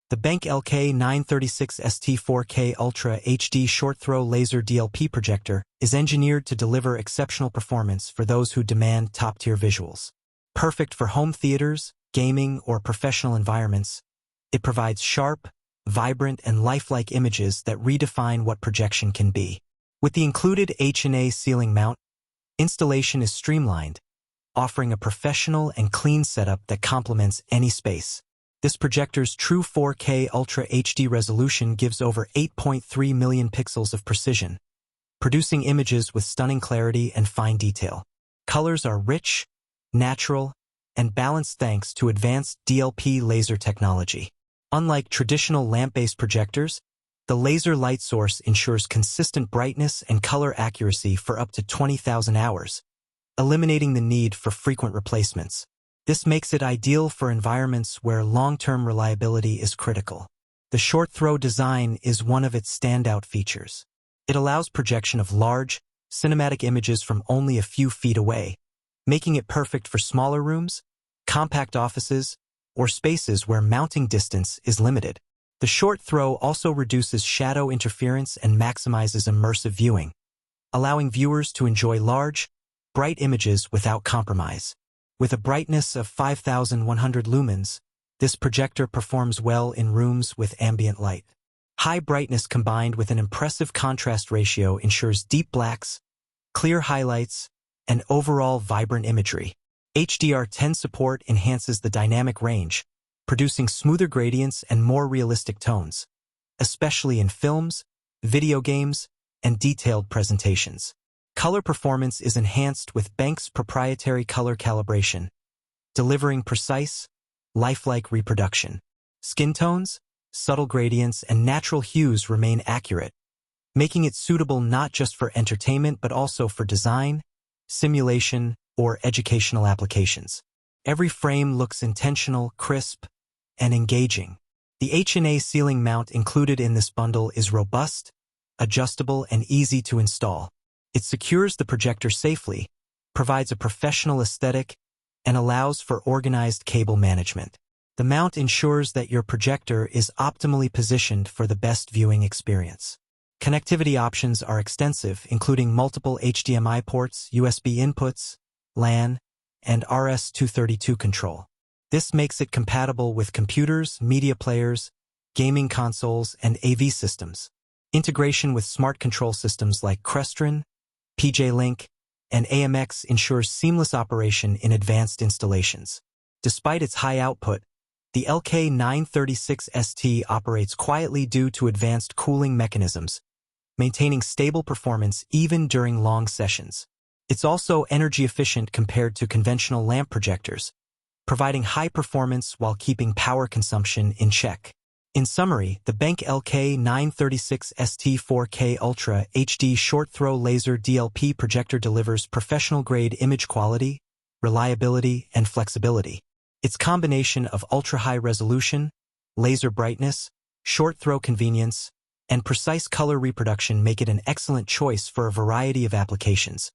The BenQ LK936ST 4K Ultra HD short-throw laser DLP projector is engineered to deliver exceptional performance for those who demand top-tier visuals. Perfect for home theaters, gaming, or professional environments, it provides sharp, vibrant, and lifelike images that redefine what projection can be. With the included H&A Ceiling Mount, installation is streamlined, offering a professional and clean setup that complements any space. This projector's true 4K Ultra HD resolution gives over 8.3 million pixels of precision, producing images with stunning clarity and fine detail. Colors are rich, natural, and balanced thanks to advanced DLP laser technology. Unlike traditional lamp-based projectors, the laser light source ensures consistent brightness and color accuracy for up to 20,000 hours, eliminating the need for frequent replacements. This makes it ideal for environments where long-term reliability is critical. The short-throw design is one of its standout features. It allows projection of large, cinematic images from only a few feet away, making it perfect for smaller rooms, compact offices, or spaces where mounting distance is limited. The short throw also reduces shadow interference and maximizes immersive viewing, allowing viewers to enjoy large, bright images without compromise. With a brightness of 5,100 lumens, this projector performs well in rooms with ambient light. High brightness combined with an impressive contrast ratio ensures deep blacks, clear highlights, and overall vibrant imagery. HDR10 support enhances the dynamic range, producing smoother gradients and more realistic tones, especially in films, video games, and detailed presentations. Color performance is enhanced with BenQ's proprietary color calibration, delivering precise, lifelike reproduction. Skin tones, subtle gradients, and natural hues remain accurate, making it suitable not just for entertainment but also for design, simulation, or educational applications. Every frame looks intentional, crisp, and engaging. The H&A Ceiling Mount included in this bundle is robust, adjustable, and easy to install. It secures the projector safely, provides a professional aesthetic, and allows for organized cable management. The mount ensures that your projector is optimally positioned for the best viewing experience. Connectivity options are extensive, including multiple HDMI ports, USB inputs, LAN, and RS-232 control. This makes it compatible with computers, media players, gaming consoles, and AV systems. Integration with smart control systems like Crestron, PJ-Link, and AMX ensures seamless operation in advanced installations. Despite its high output, the LK936ST operates quietly due to advanced cooling mechanisms, maintaining stable performance even during long sessions. It's also energy efficient compared to conventional lamp projectors, providing high performance while keeping power consumption in check. In summary, the BenQ LK936ST 4K Ultra HD short-throw laser DLP projector delivers professional-grade image quality, reliability, and flexibility. Its combination of ultra-high resolution, laser brightness, short-throw convenience, and precise color reproduction make it an excellent choice for a variety of applications,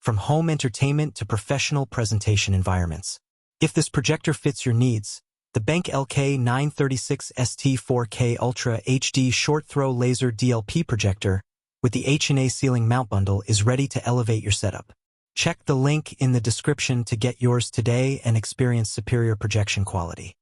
from home entertainment to professional presentation environments. If this projector fits your needs, the BenQ LK936ST 4K Ultra HD short-throw laser DLP projector with the H&A Ceiling Mount bundle is ready to elevate your setup. Check the link in the description to get yours today and experience superior projection quality.